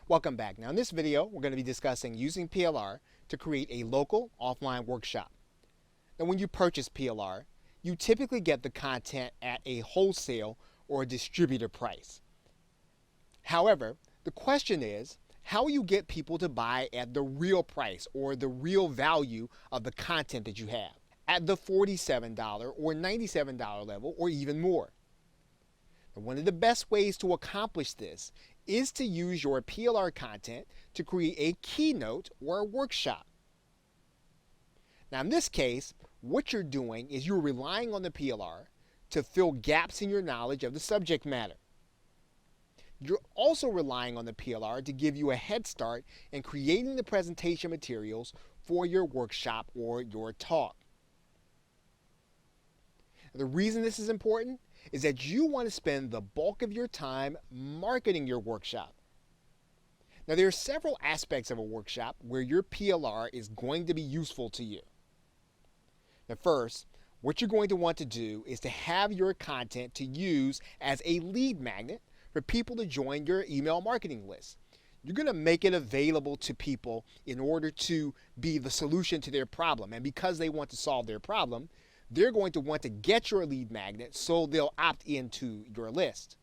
Welcome back. Now in this video, we're going to be discussing using PLR to create a local offline workshop. Now when you purchase PLR, you typically get the content at a wholesale or distributor price. However, the question is, how will you get people to buy at the real price or the real value of the content that you have at the $47 or $97 level or even more? And one of the best ways to accomplish this is to use your PLR content to create a keynote or a workshop. Now in this case, what you're doing is you're relying on the PLR to fill gaps in your knowledge of the subject matter. You're also relying on the PLR to give you a head start in creating the presentation materials for your workshop or your talk. The reason this is important is that you want to spend the bulk of your time marketing your workshop. Now there are several aspects of a workshop where your PLR is going to be useful to you. Now first, what you're going to want to do is to have your content to use as a lead magnet for people to join your email marketing list. You're going to make it available to people in order to be the solution to their problem. And because they want to solve their problem, they're going to want to get your lead magnet so they'll opt into your list.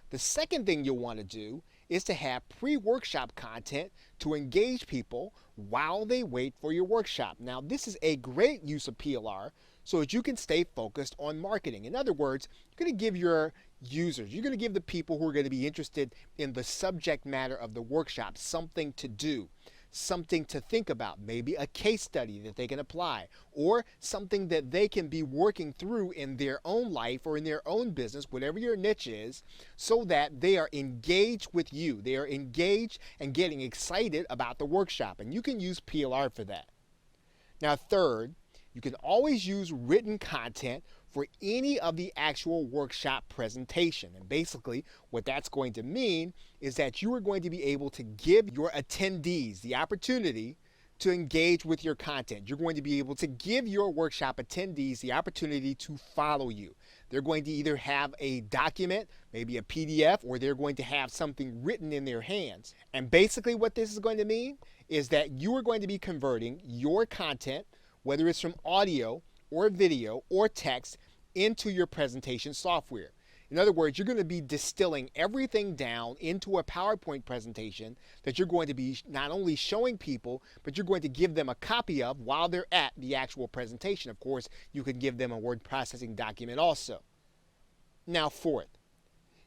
The second thing you'll want to do is to have pre-workshop content to engage people while they wait for your workshop. Now, this is a great use of PLR so that you can stay focused on marketing. In other words, you're going to give your users, you're going to give the people who are going to be interested in the subject matter of the workshop something to do, something to think about, maybe a case study that they can apply, or something that they can be working through in their own life or in their own business, whatever your niche is, so that they are engaged with you. They are engaged and getting excited about the workshop, and you can use PLR for that. Now third, you can always use written content for any of the actual workshop presentation. And basically what that's going to mean is that you are going to be able to give your attendees the opportunity to engage with your content. You're going to be able to give your workshop attendees the opportunity to follow you. They're going to either have a document, maybe a PDF, or they're going to have something written in their hands. And basically what this is going to mean is that you are going to be converting your content, whether it's from audio or video or text, into your presentation software. In other words, you're going to be distilling everything down into a PowerPoint presentation that you're going to be not only showing people, but you're going to give them a copy of while they're at the actual presentation. Of course, you can give them a word processing document also. Now fourth,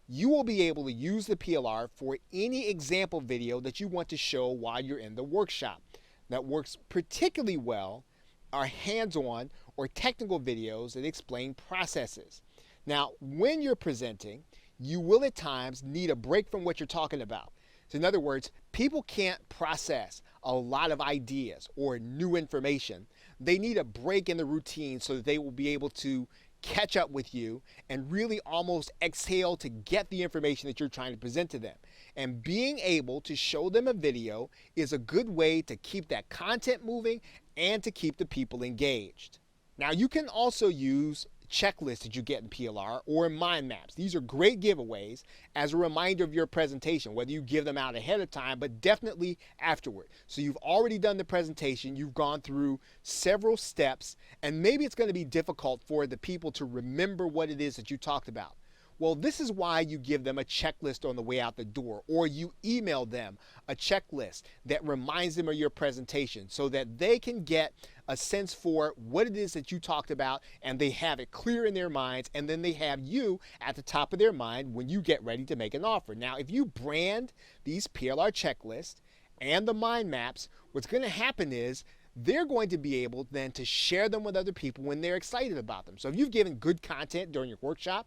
you will be able to use the PLR for any example video that you want to show while you're in the workshop. That works particularly well are hands-on or technical videos that explain processes. Now, when you're presenting, you will at times need a break from what you're talking about. So in other words, people can't process a lot of ideas or new information. They need a break in the routine so that they will be able to catch up with you and really almost exhale to get the information that you're trying to present to them. And being able to show them a video is a good way to keep that content moving and to keep the people engaged. Now you can also use checklists that you get in PLR or mind maps. These are great giveaways as a reminder of your presentation, whether you give them out ahead of time, but definitely afterward. So you've already done the presentation, you've gone through several steps, and maybe it's going to be difficult for the people to remember what it is that you talked about. Well, this is why you give them a checklist on the way out the door, or you email them a checklist that reminds them of your presentation so that they can get a sense for what it is that you talked about and they have it clear in their minds, and then they have you at the top of their mind when you get ready to make an offer. Now, if you brand these PLR checklists and the mind maps, what's going to happen is they're going to be able then to share them with other people when they're excited about them. So if you've given good content during your workshop,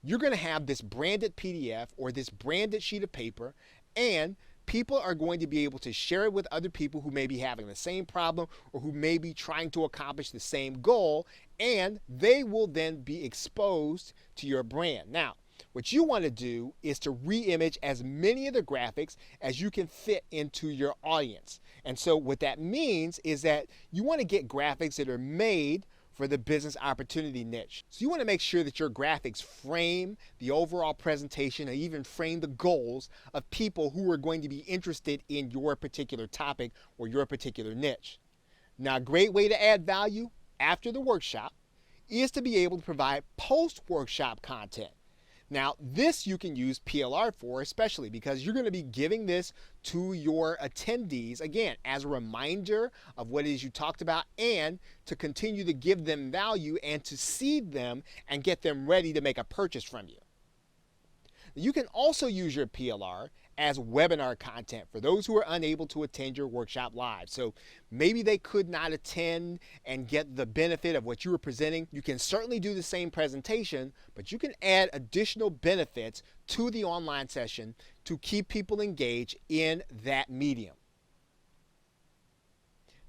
you're going to have this branded PDF or this branded sheet of paper, and people are going to be able to share it with other people who may be having the same problem or who may be trying to accomplish the same goal, and they will then be exposed to your brand. Now, what you want to do is to re-image as many of the graphics as you can fit into your audience. And so what that means is that you want to get graphics that are made for the business opportunity niche. So you want to make sure that your graphics frame the overall presentation and even frame the goals of people who are going to be interested in your particular topic or your particular niche. Now, a great way to add value after the workshop is to be able to provide post-workshop content. Now, this you can use PLR for, especially because you're going to be giving this to your attendees, again, as a reminder of what it is you talked about and to continue to give them value and to seed them and get them ready to make a purchase from you. You can also use your PLR as webinar content for those who are unable to attend your workshop live. So maybe they could not attend and get the benefit of what you were presenting. You can certainly do the same presentation, but you can add additional benefits to the online session to keep people engaged in that medium.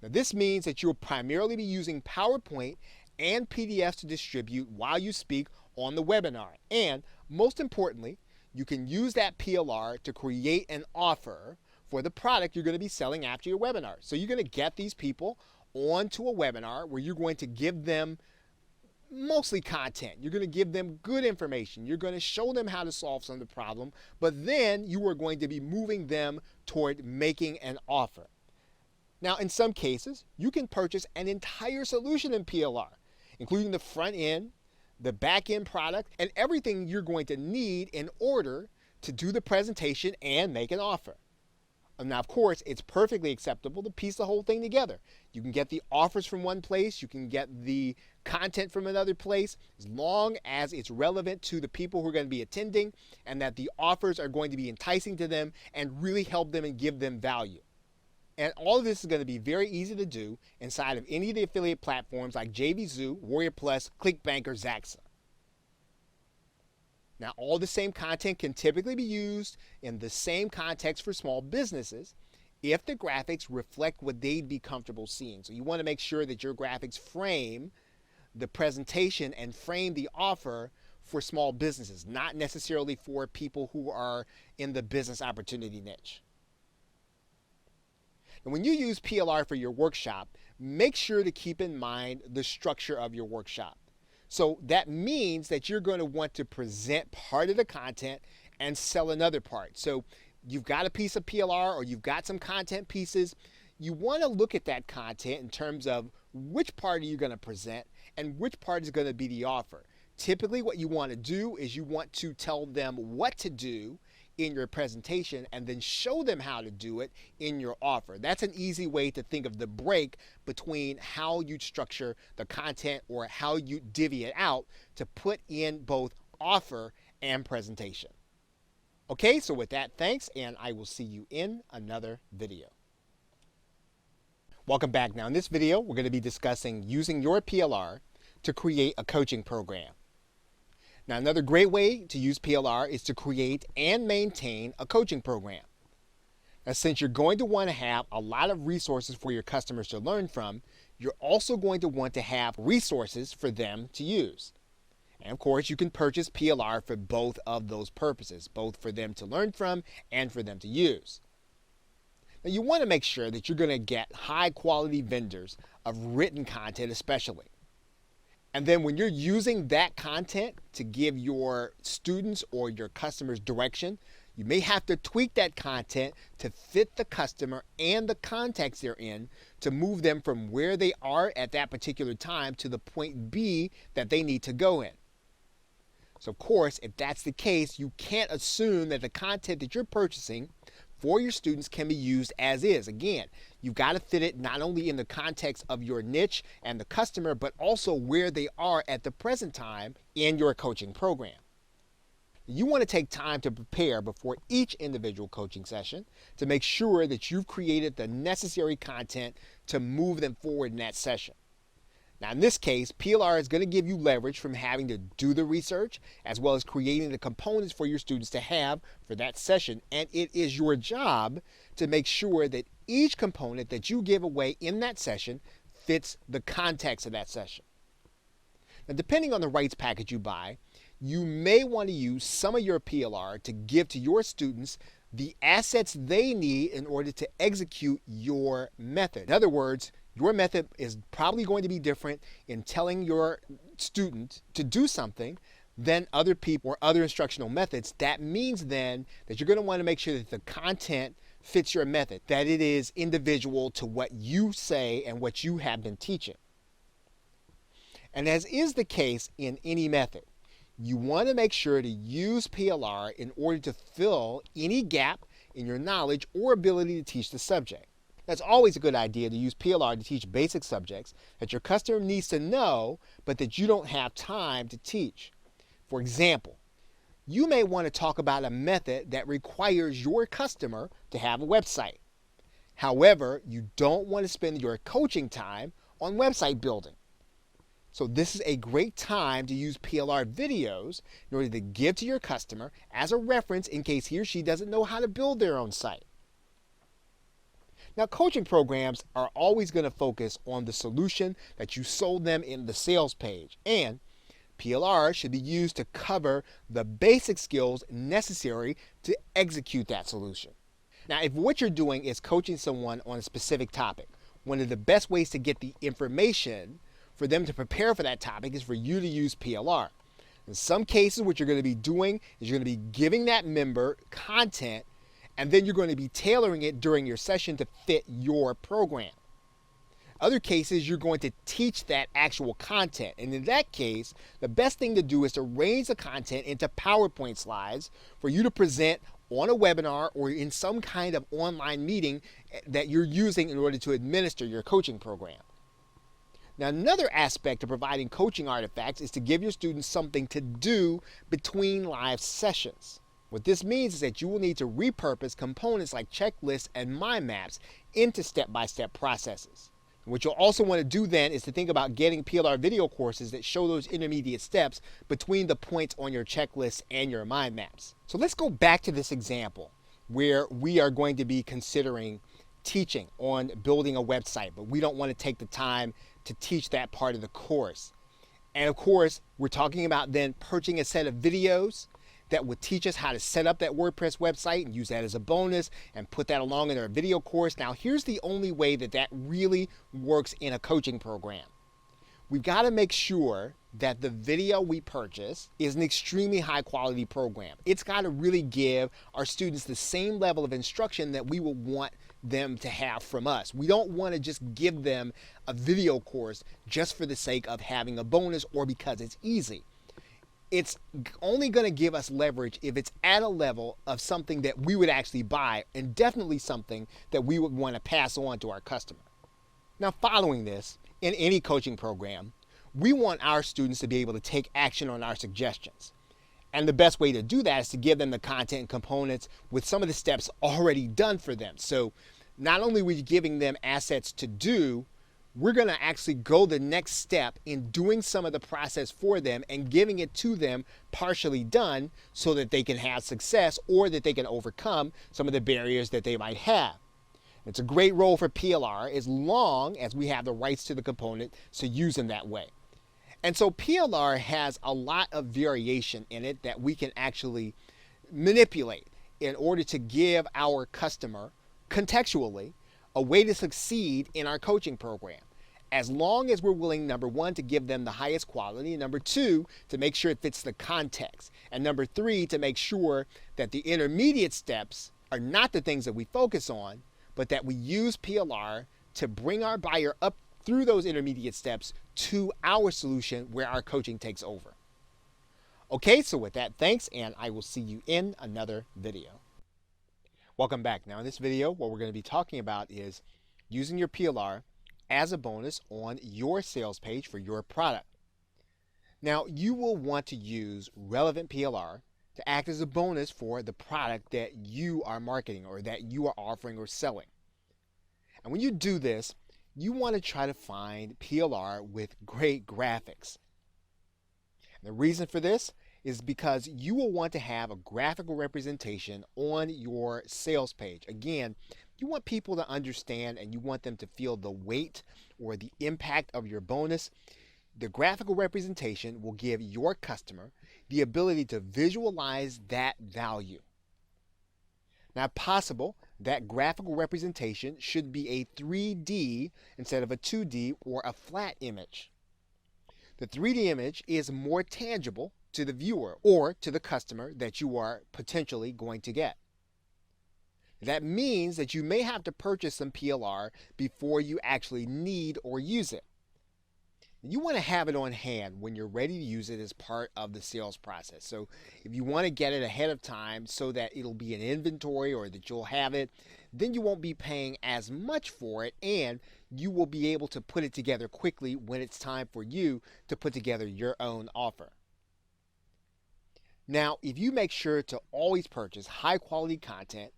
Now, this means that you'll primarily be using PowerPoint and PDFs to distribute while you speak on the webinar. And most importantly, you can use that PLR to create an offer for the product you're going to be selling after your webinar. So you're going to get these people onto a webinar where you're going to give them mostly content. You're going to give them good information. You're going to show them how to solve some of the problem, but then you are going to be moving them toward making an offer. Now, in some cases, you can purchase an entire solution in PLR, including the front end, the back end product, and everything you're going to need in order to do the presentation and make an offer. Now, of course, it's perfectly acceptable to piece the whole thing together. You can get the offers from one place, you can get the content from another place, as long as it's relevant to the people who are going to be attending and that the offers are going to be enticing to them and really help them and give them value. And all of this is going to be very easy to do inside of any of the affiliate platforms like JVZoo, Warrior Plus, ClickBank, or Zaxa. Now, all the same content can typically be used in the same context for small businesses if the graphics reflect what they'd be comfortable seeing. So you want to make sure that your graphics frame the presentation and frame the offer for small businesses, not necessarily for people who are in the business opportunity niche. And when you use PLR for your workshop, make sure to keep in mind the structure of your workshop. So that means that you're going to want to present part of the content and sell another part. So you've got a piece of PLR or you've got some content pieces. You want to look at that content in terms of which part are you going to present and which part is going to be the offer. Typically what you want to do is you want to tell them what to do in your presentation and then show them how to do it in your offer. That's an easy way to think of the break between how you structure the content or how you divvy it out to put in both offer and presentation. Okay, so with that, thanks, and I will see you in another video. Welcome back. Now in this video, we're going to be discussing using your PLR to create a coaching program. Now, another great way to use PLR is to create and maintain a coaching program. Now, since you're going to want to have a lot of resources for your customers to learn from, you're also going to want to have resources for them to use. And of course, you can purchase PLR for both of those purposes, both for them to learn from and for them to use. Now, you want to make sure that you're going to get high quality vendors of written content especially. And then when you're using that content to give your students or your customers direction, you may have to tweak that content to fit the customer and the context they're in to move them from where they are at that particular time to the point B that they need to go in. So of course, if that's the case, you can't assume that the content that you're purchasing for your students can be used as is. Again, you've got to fit it not only in the context of your niche and the customer, but also where they are at the present time in your coaching program. You want to take time to prepare before each individual coaching session to make sure that you've created the necessary content to move them forward in that session. Now in this case, PLR is going to give you leverage from having to do the research as well as creating the components for your students to have for that session. And it is your job to make sure that each component that you give away in that session fits the context of that session. Now depending on the rights package you buy, you may want to use some of your PLR to give to your students the assets they need in order to execute your method. In other words, Your method is probably going to be different in telling your student to do something than other people or other instructional methods. That means then that you're going to want to make sure that the content fits your method, that it is individual to what you say and what you have been teaching. And as is the case in any method, you want to make sure to use PLR in order to fill any gap in your knowledge or ability to teach the subject. That's always a good idea to use PLR to teach basic subjects that your customer needs to know, but that you don't have time to teach. For example, you may want to talk about a method that requires your customer to have a website. However, you don't want to spend your coaching time on website building. So this is a great time to use PLR videos in order to give to your customer as a reference in case he or she doesn't know how to build their own site. Now, coaching programs are always going to focus on the solution that you sold them in the sales page, and PLR should be used to cover the basic skills necessary to execute that solution. Now, if what you're doing is coaching someone on a specific topic, one of the best ways to get the information for them to prepare for that topic is for you to use PLR. In some cases, what you're going to be doing is you're going to be giving that member content, and then you're going to be tailoring it during your session to fit your program. Other cases, you're going to teach that actual content. And in that case, the best thing to do is to arrange the content into PowerPoint slides for you to present on a webinar or in some kind of online meeting that you're using in order to administer your coaching program. Now, another aspect of providing coaching artifacts is to give your students something to do between live sessions. What this means is that you will need to repurpose components like checklists and mind maps into step-by-step processes. What you'll also want to do then is to think about getting PLR video courses that show those intermediate steps between the points on your checklist and your mind maps. So let's go back to this example where we are going to be considering teaching on building a website, but we don't want to take the time to teach that part of the course. And of course, we're talking about then purchasing a set of videos that would teach us how to set up that WordPress website and use that as a bonus and put that along in our video course. Now, here's the only way that that really works in a coaching program. We've got to make sure that the video we purchase is an extremely high quality program. It's got to really give our students the same level of instruction that we would want them to have from us. We don't want to just give them a video course just for the sake of having a bonus or because it's easy. It's only going to give us leverage if it's at a level of something that we would actually buy, and definitely something that we would want to pass on to our customer. Now, following this, in any coaching program, we want our students to be able to take action on our suggestions. And the best way to do that is to give them the content and components with some of the steps already done for them. So not only are we giving them assets to do, we're going to actually go the next step in doing some of the process for them and giving it to them partially done so that they can have success or that they can overcome some of the barriers that they might have. It's a great role for PLR as long as we have the rights to the component to use them that way. And so PLR has a lot of variation in it that we can actually manipulate in order to give our customer contextually a way to succeed in our coaching program. As long as we're willing, number one, to give them the highest quality, and number two, to make sure it fits the context, and number three, to make sure that the intermediate steps are not the things that we focus on, but that we use PLR to bring our buyer up through those intermediate steps to our solution where our coaching takes over. Okay, so with that, thanks, and I will see you in another video. Welcome back. Now in this video, what we're going to be talking about is using your PLR as a bonus on your sales page for your product. Now, you will want to use relevant PLR to act as a bonus for the product that you are marketing or that you are offering or selling. And when you do this, you want to try to find PLR with great graphics. And the reason for this is because you will want to have a graphical representation on your sales page. Again, you want people to understand and you want them to feel the weight or the impact of your bonus. The graphical representation will give your customer the ability to visualize that value. Now, if possible, that graphical representation should be a 3D instead of a 2D or a flat image. The 3D image is more tangible to the viewer or to the customer that you are potentially going to get. That means that you may have to purchase some PLR before you actually need or use it. You want to have it on hand when you're ready to use it as part of the sales process. So if you want to get it ahead of time so that it'll be in inventory or that you'll have it, then you won't be paying as much for it, and you will be able to put it together quickly when it's time for you to put together your own offer. Now, if you make sure to always purchase high quality content,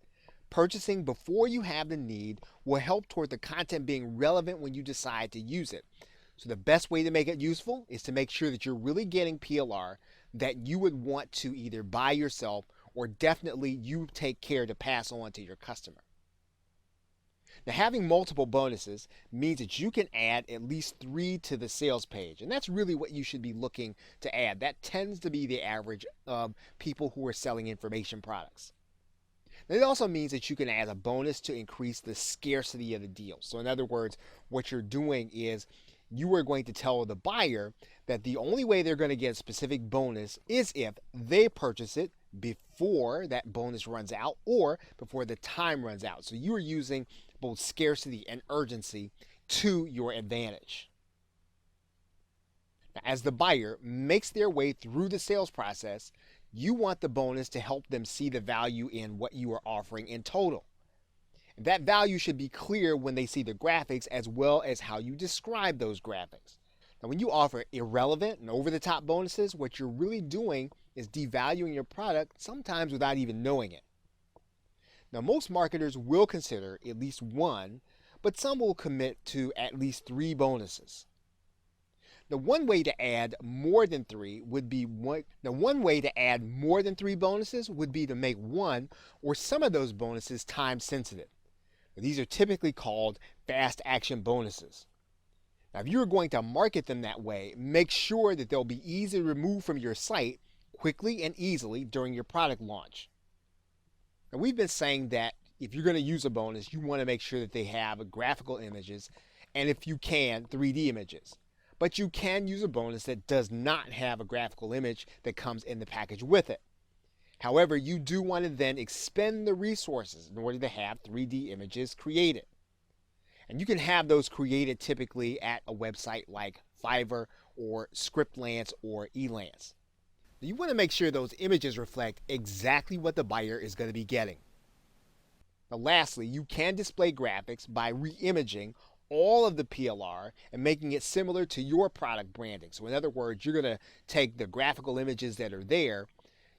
purchasing before you have the need will help toward the content being relevant when you decide to use it. So the best way to make it useful is to make sure that you're really getting PLR that you would want to either buy yourself or definitely you take care to pass on to your customer. Now, having multiple bonuses means that you can add at least 3 to the sales page, and that's really what you should be looking to add. That tends to be the average of people who are selling information products. Now, it also means that you can add a bonus to increase the scarcity of the deal. So in other words, what you're doing is you are going to tell the buyer that the only way they're going to get a specific bonus is if they purchase it before that bonus runs out or before the time runs out. So you are using both scarcity and urgency to your advantage. Now, as the buyer makes their way through the sales process, you want the bonus to help them see the value in what you are offering in total. That value should be clear when they see the graphics as well as how you describe those graphics. Now, when you offer irrelevant and over-the-top bonuses, what you're really doing is devaluing your product, sometimes without even knowing it. Now, most marketers will consider at least 1, but some will commit to at least 3 bonuses. Now, one way to add more than 3 bonuses would be to make one or some of those bonuses time sensitive. These are typically called fast action bonuses. Now, if you're going to market them that way, make sure that they'll be easy to remove from your site quickly and easily during your product launch. Now, we've been saying that if you're going to use a bonus, you want to make sure that they have graphical images and, if you can, 3D images. But you can use a bonus that does not have a graphical image that comes in the package with it. However, you do want to then expend the resources in order to have 3D images created. And you can have those created typically at a website like Fiverr or Scriptlance or Elance. You want to make sure those images reflect exactly what the buyer is going to be getting. Now, lastly, you can display graphics by re-imaging all of the PLR and making it similar to your product branding. So in other words, you're going to take the graphical images that are there.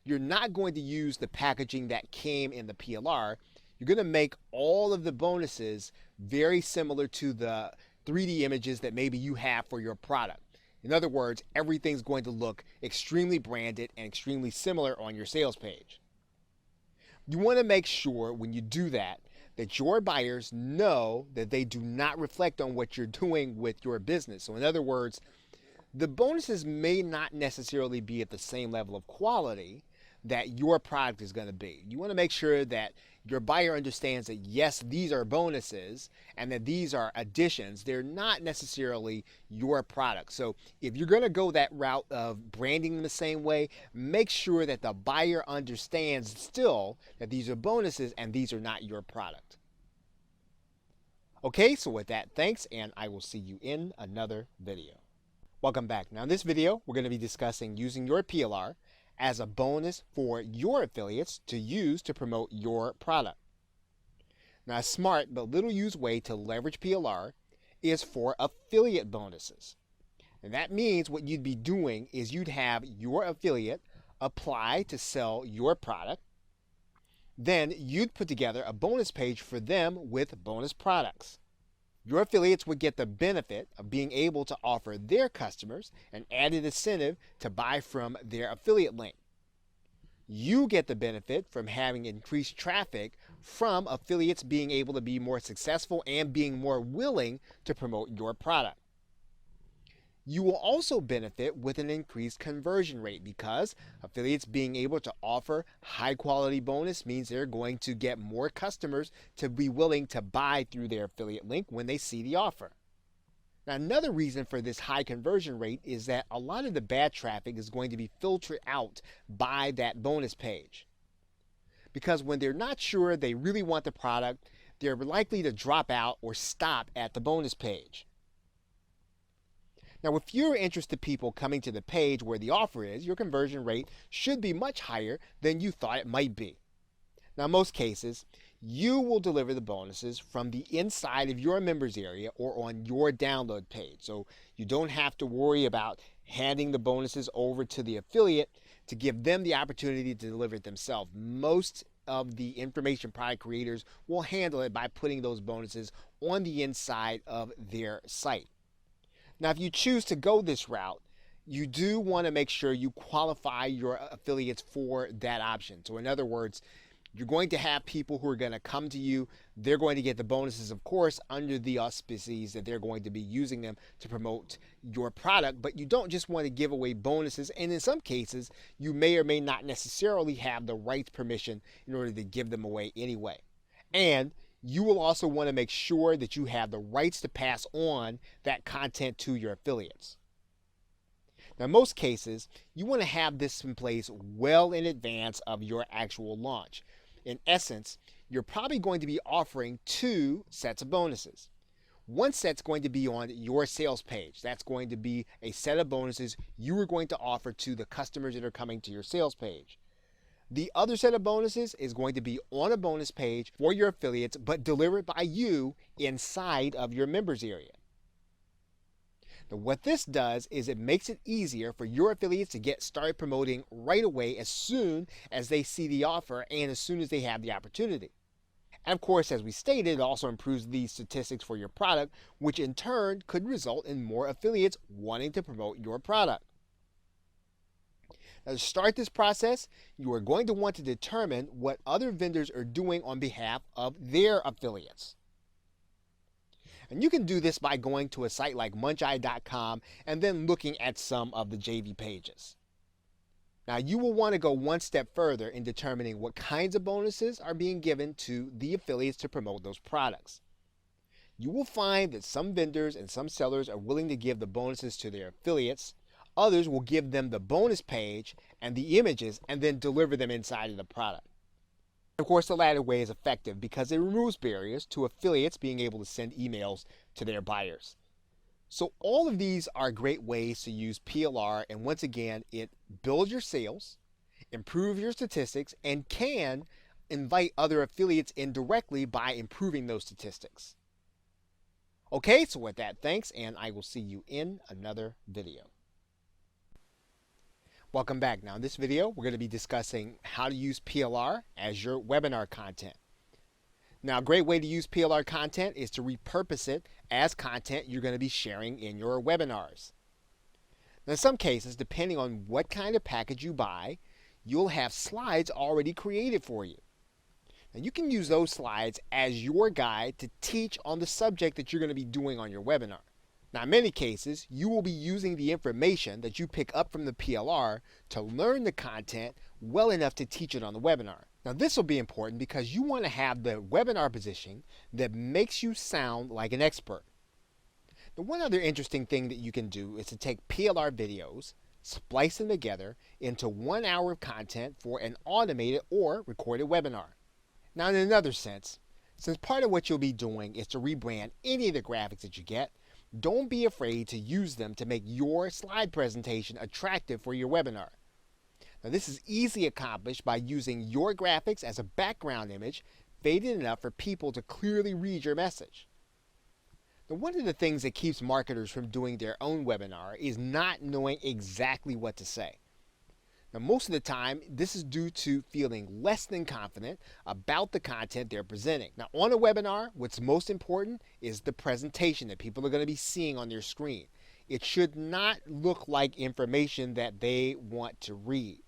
You're not going to use the packaging that came in the PLR. You're going to make all of the bonuses very similar to the 3D images that maybe you have for your product. In other words, everything's going to look extremely branded and extremely similar on your sales page. You want to make sure when you do that your buyers know that they do not reflect on what you're doing with your business. So in other words, the bonuses may not necessarily be at the same level of quality that your product is going to be. You want to make sure that your buyer understands that yes, these are bonuses and that these are additions. They're not necessarily your product. So if you're going to go that route of branding them the same way, make sure that the buyer understands still that these are bonuses and these are not your product. Okay, so with that, thanks, and I will see you in another video. Welcome back. Now in this video, we're going to be discussing using your PLR as a bonus for your affiliates to use to promote your product. Now, a smart but little used way to leverage PLR is for affiliate bonuses. And that means what you'd be doing is you'd have your affiliate apply to sell your product. Then you'd put together a bonus page for them with bonus products. Your affiliates would get the benefit of being able to offer their customers an added incentive to buy from their affiliate link. You get the benefit from having increased traffic from affiliates being able to be more successful and being more willing to promote your product. You will also benefit with an increased conversion rate because affiliates being able to offer high quality bonus means they're going to get more customers to be willing to buy through their affiliate link when they see the offer. Now, another reason for this high conversion rate is that a lot of the bad traffic is going to be filtered out by that bonus page. Because when they're not sure they really want the product, they're likely to drop out or stop at the bonus page. Now, with fewer interested people coming to the page where the offer is, your conversion rate should be much higher than you thought it might be. Now, in most cases, you will deliver the bonuses from the inside of your members area or on your download page. So you don't have to worry about handing the bonuses over to the affiliate to give them the opportunity to deliver it themselves. Most of the information product creators will handle it by putting those bonuses on the inside of their site. Now, if you choose to go this route, you do want to make sure you qualify your affiliates for that option. So in other words, you're going to have people who are going to come to you. They're going to get the bonuses, of course, under the auspices that they're going to be using them to promote your product. But you don't just want to give away bonuses. And in some cases, you may or may not necessarily have the right permission in order to give them away anyway. And you will also want to make sure that you have the rights to pass on that content to your affiliates. Now, in most cases, you want to have this in place well in advance of your actual launch. In essence, you're probably going to be offering 2 sets of bonuses. One set's going to be on your sales page. That's going to be a set of bonuses you are going to offer to the customers that are coming to your sales page. The other set of bonuses is going to be on a bonus page for your affiliates, but delivered by you inside of your members area. Now, what this does is it makes it easier for your affiliates to get started promoting right away as soon as they see the offer and as soon as they have the opportunity. And of course, as we stated, it also improves the statistics for your product, which in turn could result in more affiliates wanting to promote your product. Now, to start this process, you are going to want to determine what other vendors are doing on behalf of their affiliates. And you can do this by going to a site like muncheye.com and then looking at some of the JV pages. Now, you will want to go one step further in determining what kinds of bonuses are being given to the affiliates to promote those products. You will find that some vendors and some sellers are willing to give the bonuses to their affiliates. Others will give them the bonus page and the images and then deliver them inside of the product. Of course, the latter way is effective because it removes barriers to affiliates being able to send emails to their buyers. So all of these are great ways to use PLR, and once again, it builds your sales, improves your statistics, and can invite other affiliates in directly by improving those statistics. Okay, so with that, thanks, and I will see you in another video. Welcome back. Now in this video, we're going to be discussing how to use PLR as your webinar content. Now, a great way to use PLR content is to repurpose it as content you're going to be sharing in your webinars. Now, in some cases, depending on what kind of package you buy, you'll have slides already created for you. Now, you can use those slides as your guide to teach on the subject that you're going to be doing on your webinar. Now, in many cases, you will be using the information that you pick up from the PLR to learn the content well enough to teach it on the webinar. Now, this will be important because you want to have the webinar positioning that makes you sound like an expert. Now, one other interesting thing that you can do is to take PLR videos, splice them together into 1 hour of content for an automated or recorded webinar. Now, in another sense, since part of what you'll be doing is to rebrand any of the graphics that you get, don't be afraid to use them to make your slide presentation attractive for your webinar. Now, this is easily accomplished by using your graphics as a background image, faded enough for people to clearly read your message. Now, one of the things that keeps marketers from doing their own webinar is not knowing exactly what to say. Now, most of the time, this is due to feeling less than confident about the content they're presenting. Now, on a webinar, what's most important is the presentation that people are going to be seeing on their screen. It should not look like information that they want to read.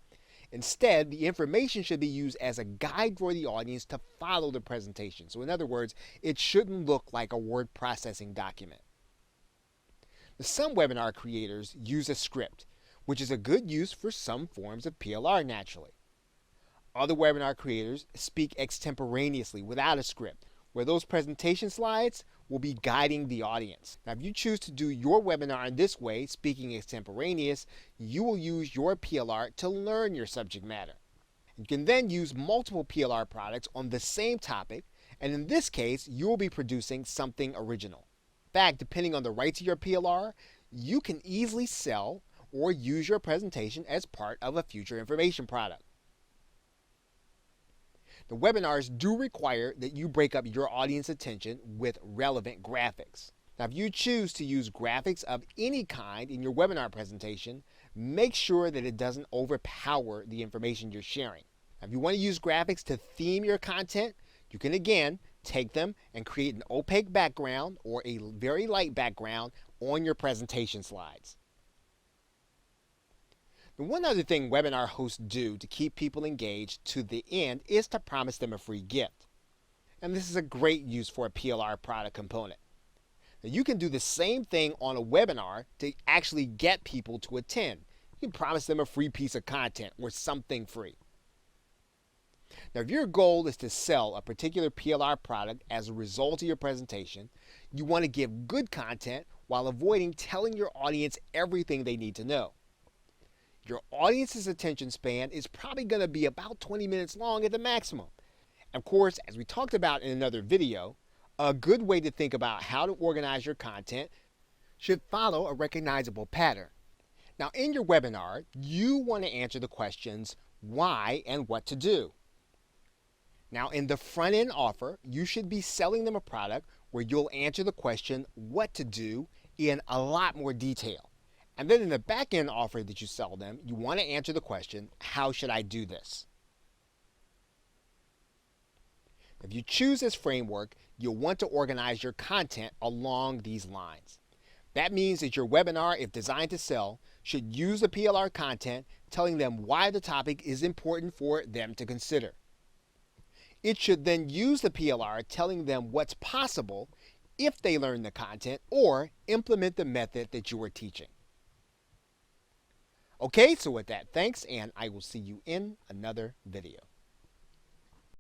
Instead, the information should be used as a guide for the audience to follow the presentation. So in other words, it shouldn't look like a word processing document. Some webinar creators use a script, which is a good use for some forms of PLR naturally. Other webinar creators speak extemporaneously without a script, where those presentation slides will be guiding the audience. Now, if you choose to do your webinar in this way, speaking extemporaneous, you will use your PLR to learn your subject matter. You can then use multiple PLR products on the same topic, and in this case, you will be producing something original. In fact, depending on the rights of your PLR, you can easily sell or use your presentation as part of a future information product. The webinars do require that you break up your audience attention with relevant graphics. Now, if you choose to use graphics of any kind in your webinar presentation, make sure that it doesn't overpower the information you're sharing. Now, if you want to use graphics to theme your content, you can again take them and create an opaque background or a very light background on your presentation slides. The one other thing webinar hosts do to keep people engaged to the end is to promise them a free gift. And this is a great use for a PLR product component. Now, you can do the same thing on a webinar to actually get people to attend. You can promise them a free piece of content or something free. Now, if your goal is to sell a particular PLR product as a result of your presentation, you want to give good content while avoiding telling your audience everything they need to know. Your audience's attention span is probably going to be about 20 minutes long at the maximum. Of course, as we talked about in another video, a good way to think about how to organize your content should follow a recognizable pattern. Now, in your webinar, you want to answer the questions why and what to do. Now, in the front-end offer, you should be selling them a product where you'll answer the question what to do in a lot more detail. And then in the back-end offer that you sell them, you want to answer the question, how should I do this? If you choose this framework, you'll want to organize your content along these lines. That means that your webinar, if designed to sell, should use the PLR content telling them why the topic is important for them to consider. It should then use the PLR telling them what's possible if they learn the content or implement the method that you are teaching. Okay, so with that, thanks, and I will see you in another video.